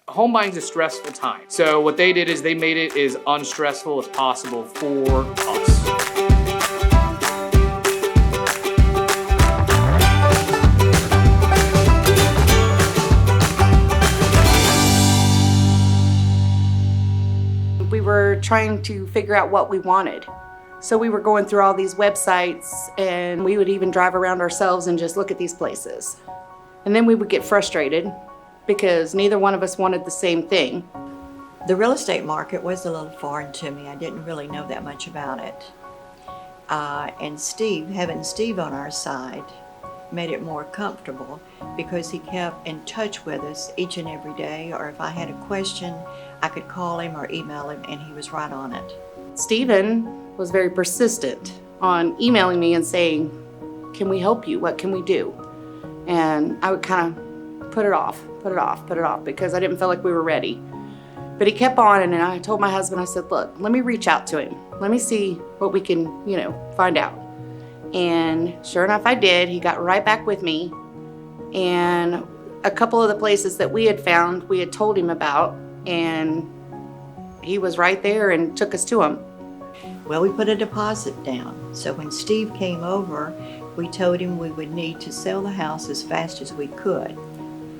home buying is a stressful time. So what they did is they made it as unstressful as possible for us. We were trying to figure out what we wanted. So we were going through all these websites, and we would even drive around ourselves and just look at these places. And then we would get frustrated because neither one of us wanted the same thing. The real estate market was a little foreign to me. I didn't really know that much about it. And having Steve on our side made it more comfortable because he kept in touch with us each and every day, or if I had a question, I could call him or email him, and he was right on it. Stephen was very persistent on emailing me and saying, can we help you? What can we do? And I would kind of put it off because I didn't feel like we were ready. But he kept on, and I told my husband, I said, look, let me reach out to him. Let me see what we can, find out. And sure enough, I did. He got right back with me. And a couple of the places that we had found, we had told him about, and he was right there and took us to them. Well, we put a deposit down. So when Steve came over, we told him we would need to sell the house as fast as we could.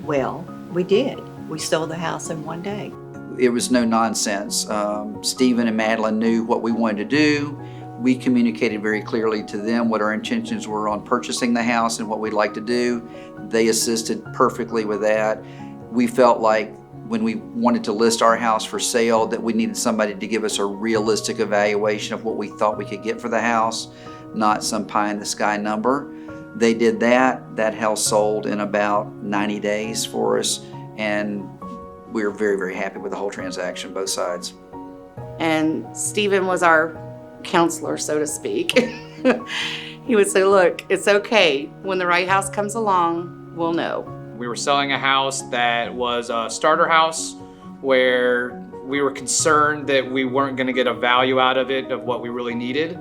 Well, we did. We sold the house in one day. It was no nonsense. Stephen and Madeline knew what we wanted to do. We communicated very clearly to them what our intentions were on purchasing the house and what we'd like to do. They assisted perfectly with that. We felt like when we wanted to list our house for sale that we needed somebody to give us a realistic evaluation of what we thought we could get for the house, not some pie-in-the-sky number. They did that. That house sold in about 90 days for us, and we were very, very happy with the whole transaction, both sides. And Stephen was our counselor, so to speak. He would say, look, it's okay. When the right house comes along, we'll know. We were selling a house that was a starter house where we were concerned that we weren't going to get a value out of it of what we really needed.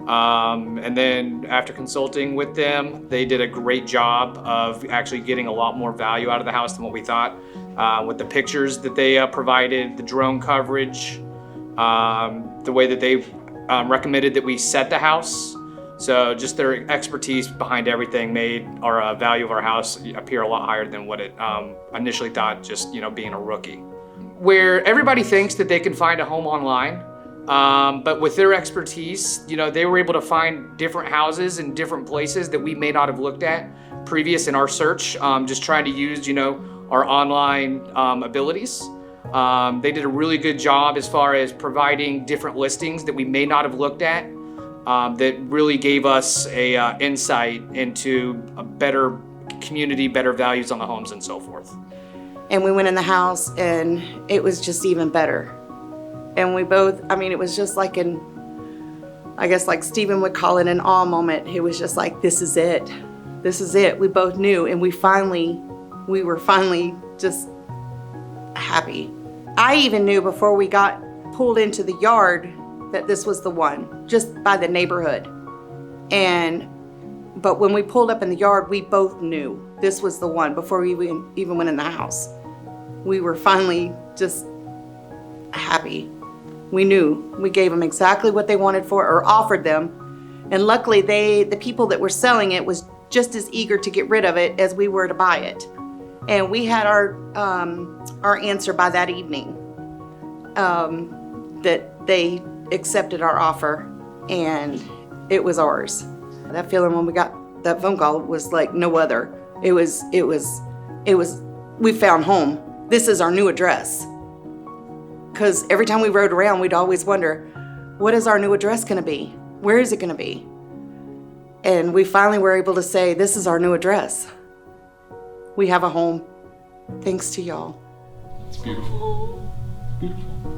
And then after consulting with them, they did a great job of actually getting a lot more value out of the house than what we thought. With the pictures that they provided, the drone coverage, the way that they recommended that we set the house. So just their expertise behind everything made our value of our house appear a lot higher than what it initially thought, just being a rookie. Where everybody thinks that they can find a home online, but with their expertise, they were able to find different houses in different places that we may not have looked at previous in our search, just trying to use, our online abilities. They did a really good job as far as providing different listings that we may not have looked at, that really gave us a insight into a better community, better values on the homes and so forth. And we went in the house, and it was just even better. And we both, it was just like like Stephen would call it an awe moment. It was just like, this is it. This is it. We both knew, and we were finally just happy. I even knew before we got pulled into the yard that this was the one, just by the neighborhood. But when we pulled up in the yard, we both knew this was the one before we even went in the house. We were finally just happy. We knew. We gave them exactly what they wanted for, or offered them. And luckily, the people that were selling it was just as eager to get rid of it as we were to buy it. And we had our answer by that evening, that they accepted our offer, and it was ours. That feeling when we got that phone call was like no other. It was, we found home. This is our new address. Because every time we rode around, we'd always wonder, what is our new address gonna be? Where is it gonna be? And we finally were able to say, this is our new address. We have a home, thanks to y'all. It's beautiful, beautiful.